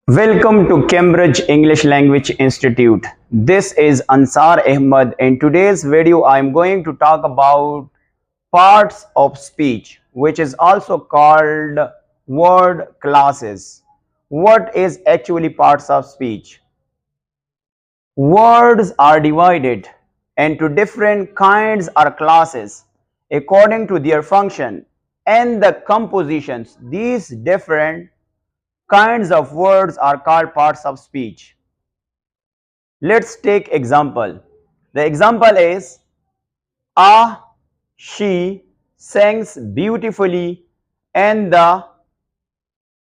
Welcome to Cambridge English Language Institute. This is Ansar Ahmed. In today's video, I am going to talk about parts of speech, which is also called word classes. What is actually parts of speech? Words are divided into different kinds or classes according to their function and the compositions. These different kinds of words are called parts of speech. Let's take example. The example is she sings beautifully in the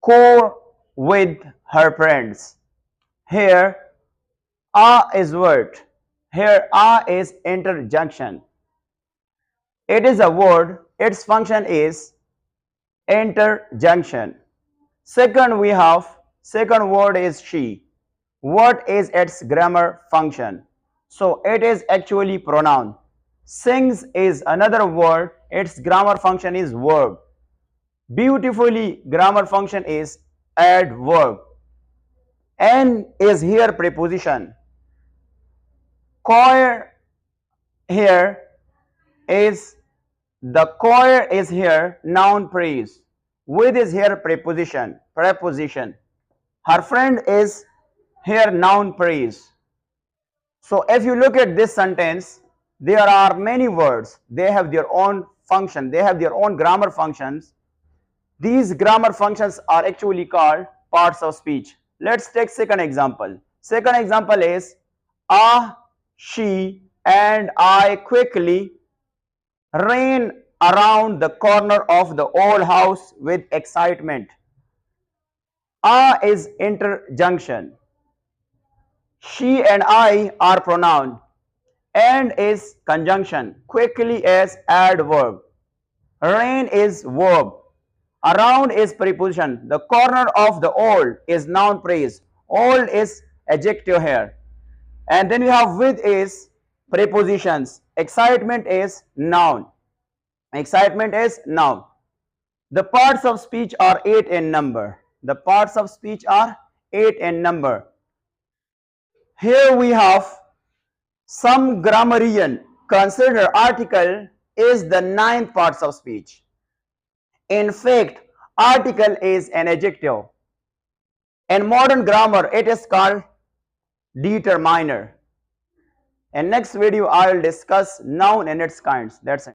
core with her friends. Here is word. Here is interjunction. It is a word. Its function is interjunction. Second word is she. What is its grammar function? So it is actually pronoun. Sings is another word. Its grammar function is verb. Beautifully grammar function is adverb. N is here preposition. Choir here is the choir is here noun phrase. With is here preposition. Her friend is here noun phrase. So if you look at this sentence, there are many words. They have their own function. They have their own grammar functions. These grammar functions are actually called parts of speech. Let's take second example. Second example is she and I quickly ran around the corner of the old house with excitement. Is interjunction. She and I are pronoun. And is conjunction. Quickly is adverb. Rain is verb. Around is preposition. The corner of the old is noun phrase. Old is adjective here. And then we have with is prepositions. Excitement is noun. Excitement is noun. The parts of speech are 8 in number. The parts of speech are 8 in number. Here we have some grammarian consider article is the 9th parts of speech. In fact, article is an adjective. In modern grammar, it is called determiner. In next video, I will discuss noun and its kinds. That's it.